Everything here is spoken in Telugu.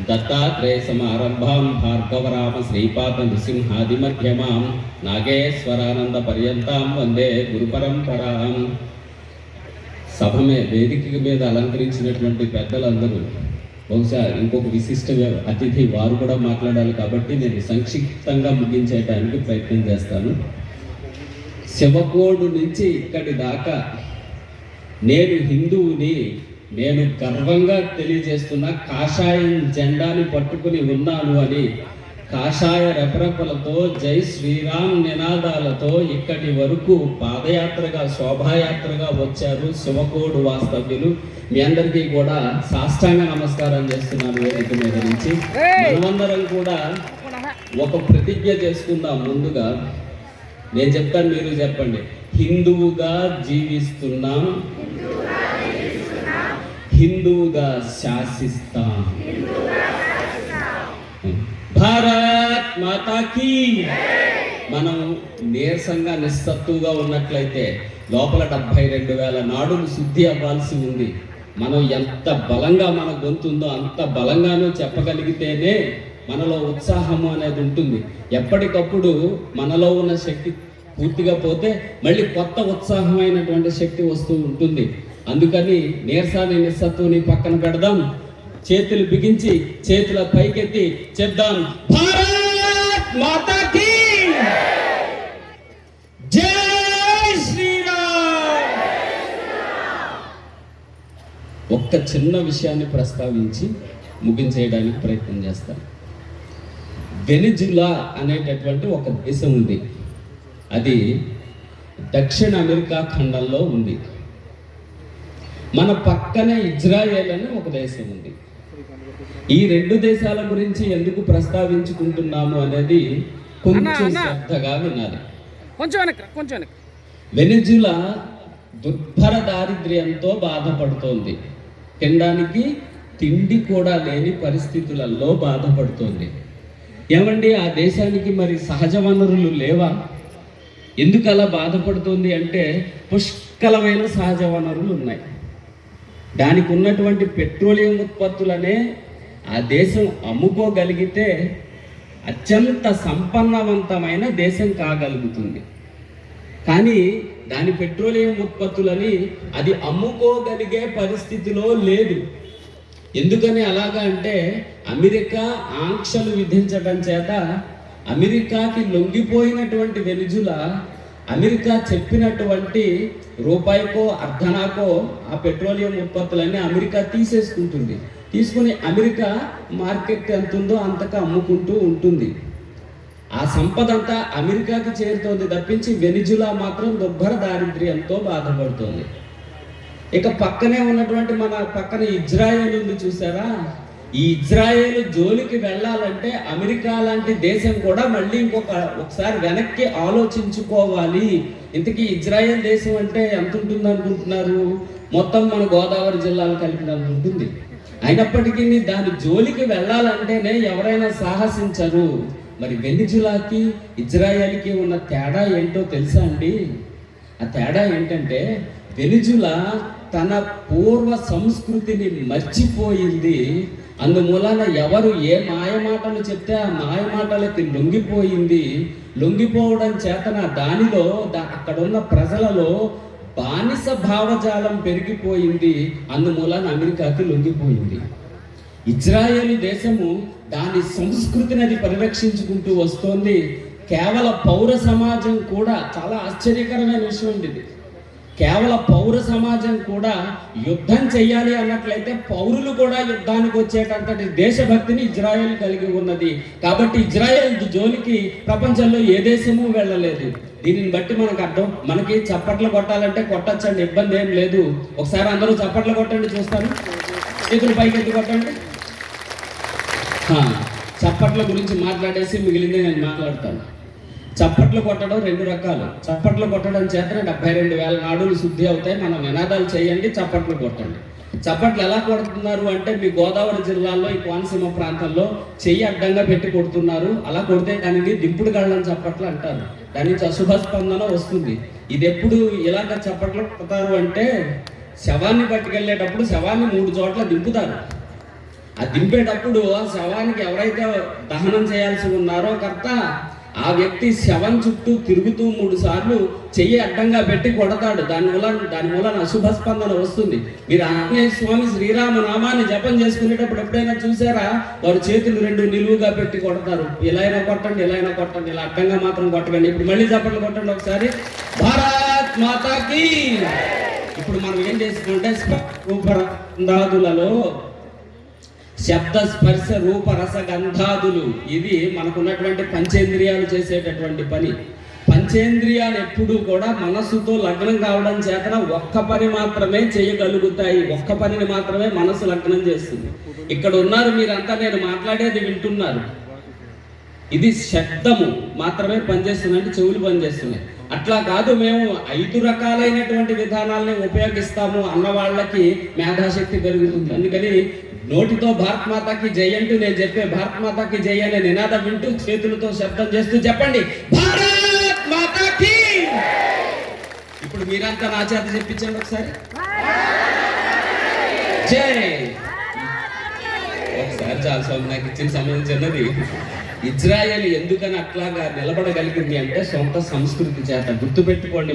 దత్తాత్రేయ సమారంభాం భార్గవరామ శ్రీపాద నృసింహాది మధ్యమాం నాగేశ్వరానంద పర్యంతాం వందే గురు పరంపరాం. వేదిక మీద అలంకరించినటువంటి పెద్దలందరూ బహుశా ఇంకొక విశిష్ట అతిథి వారు కూడా మాట్లాడాలి కాబట్టి నేను సంక్షిప్తంగా ముగించేయడానికి ప్రయత్నం చేస్తాను. శివకోడు నుంచి ఇక్కడి దాకా నేను హిందువుని, నేను గర్వంగా తెలియజేస్తున్న కాషాయం జెండాని పట్టుకుని ఉన్నాను అని కాషాయ రెపరెపలతో జై శ్రీరామ్ నినాదాలతో ఇక్కడి వరకు పాదయాత్రగా శోభాయాత్రగా వచ్చారు శివకోడు వాస్తవ్యులు. మీ అందరికీ కూడా సాష్టాంగ నమస్కారం చేస్తున్నాను వేదిక మీద నుంచి. మనమందరం కూడా ఒక ప్రతిజ్ఞ చేసుకుందాం. ముందుగా నేను చెప్తాను, మీరు చెప్పండి. హిందువుగా జీవిస్తున్నాం, హిందువుగా శాసిస్తాం. భారత్ మాతాకి. మనం నీరసంగా నిస్సత్తుగా ఉన్నట్లయితే లోపల 72,000 నాడులు శుద్ధి అవ్వాల్సి ఉంది. మనం ఎంత బలంగా మన గొంతుందో అంత బలంగానూ చెప్పగలిగితేనే మనలో ఉత్సాహము అనేది ఉంటుంది. ఎప్పటికప్పుడు మనలో ఉన్న శక్తి పూర్తిగా పోతే మళ్ళీ కొత్త ఉత్సాహమైనటువంటి శక్తి వస్తూ ఉంటుంది. అందుకని నీరసాన్ని నిస్సత్తుని పక్కన పెడదాం. చేతులు బిగించి చేతుల పైకెత్తి చెప్దాం, భారత్ మాతాకి జై శ్రీరామ్. ఒక్క చిన్న విషయాన్ని ప్రస్తావించి ముగించేయడానికి ప్రయత్నం చేస్తాను. వెనిజులా అనేటటువంటి ఒక దేశం ఉంది. అది దక్షిణ అమెరికా ఖండంలో ఉంది. మన పక్కనే ఇజ్రాయెల్ అని ఒక దేశం ఉంది. ఈ రెండు దేశాల గురించి ఎందుకు ప్రస్తావించుకుంటున్నాము అనేది కొంచెం శ్రద్ధగా వినాలి. వెనిజులా దుర్భర దారిద్ర్యంతో బాధపడుతోంది. తినడానికి తిండి కూడా లేని పరిస్థితులలో బాధపడుతోంది. ఏమండి, ఆ దేశానికి మరి సహజ వనరులు లేవా? ఎందుకు అలా బాధపడుతుంది అంటే పుష్కలమైన సహజ వనరులు ఉన్నాయి. దానికి ఉన్నటువంటి పెట్రోలియం ఉత్పత్తులనే ఆ దేశం అమ్ముకోగలిగితే అత్యంత సంపన్నవంతమైన దేశం కాగలుగుతుంది. కానీ దాని పెట్రోలియం ఉత్పత్తులని అది అమ్ముకోగలిగే పరిస్థితిలో లేదు. ఎందుకని అలాగా అంటే అమెరికా ఆంక్షలు విధించడం చేత అమెరికాకి లొంగిపోయినటువంటి వెనిజులా అమెరికా చెప్పినటువంటి రూపాయికో అర్ధనాకో ఆ పెట్రోలియం ఉత్పత్తులన్నీ అమెరికా తీసేసుకుంటుంది. తీసుకుని అమెరికా మార్కెట్ ఎంత ఉందో అంతగా అమ్ముకుంటూ ఉంటుంది. ఆ సంపద అంతా అమెరికాకి చేరుతోంది తప్పించి వెనిజులా మాత్రం దుర్భర దారిద్ర్యంతో బాధపడుతుంది. ఇక పక్కనే ఉన్నటువంటి మన పక్కన ఇజ్రాయెల్ ఉంది, చూసారా? ఈ ఇజ్రాయెల్ జోలికి వెళ్ళాలంటే అమెరికా లాంటి దేశం కూడా మళ్ళీ ఒకసారి వెనక్కి ఆలోచించుకోవాలి. ఇంతకీ ఇజ్రాయెల్ దేశం అంటే ఎంత ఉంటుంది అనుకుంటున్నారు? మొత్తం మన గోదావరి జిల్లాలు కలిపినంత ఉంటుంది. అయినప్పటికీ దాని జోలికి వెళ్ళాలంటేనే ఎవరైనా సాహసించరు. మరి వెనిజులాకి ఇజ్రాయెల్కి ఉన్న తేడా ఏంటో తెలుసా అండి? ఆ తేడా ఏంటంటే వెనిజులా తన పూర్వ సంస్కృతిని మర్చిపోయింది. అందుమూలన ఎవరు ఏ మాయమాటలు చెప్తే ఆ మాయమాటలకి లొంగిపోయింది. లొంగిపోవడం చేతన దానిలో అక్కడున్న ప్రజలలో బానిస భావజాలం పెరిగిపోయింది. అందుమూలన అమెరికాకి లొంగిపోయింది. ఇజ్రాయేల్ దేశము దాని సంస్కృతిని అది పరిరక్షించుకుంటూ వస్తోంది. కేవలం పౌర సమాజం కూడా, చాలా ఆశ్చర్యకరమైన విషయం ఇది, కేవలం పౌర సమాజం కూడా యుద్ధం చెయ్యాలి అన్నట్లయితే పౌరులు కూడా యుద్ధానికి వచ్చేటంతటి దేశభక్తిని ఇజ్రాయెల్ కలిగి ఉన్నది. కాబట్టి ఇజ్రాయెల్ జోలికి ప్రపంచంలో ఏ దేశము వెళ్ళలేదు. దీనిని బట్టి మనకు అర్థం, మనకి చప్పట్లు కొట్టాలంటే కొట్టచ్చండి, ఇబ్బంది ఏం లేదు. ఒకసారి అందరూ చప్పట్లు కొట్టండి చూస్తాను. చేతులు పైకి ఎత్తి కొట్టండి. చప్పట్ల గురించి మాట్లాడేసి మిగిలింది నేను మాట్లాడతాను. చప్పట్లు కొట్టడం 2 రకాలు. చప్పట్లు కొట్టడం చేతనే 72,000 నాడులు శుద్ధి అవుతాయి. మనం నినాదాలు చేయండి, చప్పట్లు కొట్టండి. చప్పట్లు ఎలా కొడుతున్నారు అంటే మీ గోదావరి జిల్లాలో ఈ కోనసీమ ప్రాంతంలో చెయ్యి అడ్డంగా పెట్టి కొడుతున్నారు. అలా కొడితే దానిని దింపుడు గళ్ళం చప్పట్లు అంటారు. దాని నుంచి అశుభ స్పందన వస్తుంది. ఇది ఎప్పుడు ఇలాగ చప్పట్లు కొడతారు అంటే శవాన్ని పట్టుకెళ్ళేటప్పుడు శవాన్ని 3 చోట్ల దింపుతారు. ఆ దింపేటప్పుడు ఆ శవానికి ఎవరైతే దహనం చేయాల్సి ఉన్నారో కర్త, ఆ వ్యక్తి శవం చుట్టూ తిరుగుతూ 3 సార్లు చెయ్యి అడ్డంగా పెట్టి కొడతాడు. దాని మూలన అశుభ స్పందన వస్తుంది. మీరు ఆంజనేయ స్వామి శ్రీరామ నామాన్ని జపం చేసుకునేటప్పుడు ఎప్పుడైనా చూసారా? వారు చేతులు 2 నిలువుగా పెట్టి కొడతారు. ఇలా అయినా కొట్టండి, ఇలా అయినా కొట్టండి, ఇలా అడ్డంగా మాత్రం కొట్టకండి. ఇప్పుడు మళ్ళీ చప్పట్లు కొట్టండి ఒకసారి. భారత్ మాతాకి. ఇప్పుడు మనం ఏం చేసుకుంటే రూపరసగంధాదులలో శబ్ద స్పర్శ రూప రస గంధాదులు, ఇది మనకున్నటువంటి పంచేంద్రియాలు చేసేటటువంటి పని. పంచేంద్రియాలు ఎప్పుడూ కూడా మనస్సుతో లగ్నం కావడం చేతన ఒక్క పని మాత్రమే చేయగలుగుతాయి. ఒక్క పనిని మాత్రమే మనసు లగ్నం చేస్తుంది. ఇక్కడ ఉన్నారు మీరంతా, నేను మాట్లాడేది వింటున్నారు. ఇది శబ్దము మాత్రమే పనిచేస్తుంది, అంటే చెవులు పనిచేస్తున్నాయి. అట్లా కాదు, మేము 5 రకాలైనటువంటి విధానాలని ఉపయోగిస్తాము అన్న వాళ్ళకి మేధాశక్తి పెరుగుతుంది. అందుకని నోటితో భారత్ మాతాకి జై అంటూ నేను చెప్పే భారత్ మాతాకి జై అనే నినాదం వింటూ చేతులతో శబ్దం చేస్తూ చెప్పండి భారత్ మాతాకి. ఇప్పుడు మీరంతా నా చేత చెప్పించండి ఒకసారి, జై. ఒకసారి చాలా స్వామి, నాకు ఇచ్చిన సమయం చిన్నది. ఇజ్రాయెల్ ఎందుకని అట్లాగా నిలబడగలిగింది అంటే సొంత సంస్కృతి చేత. గుర్తుపెట్టుకోండి.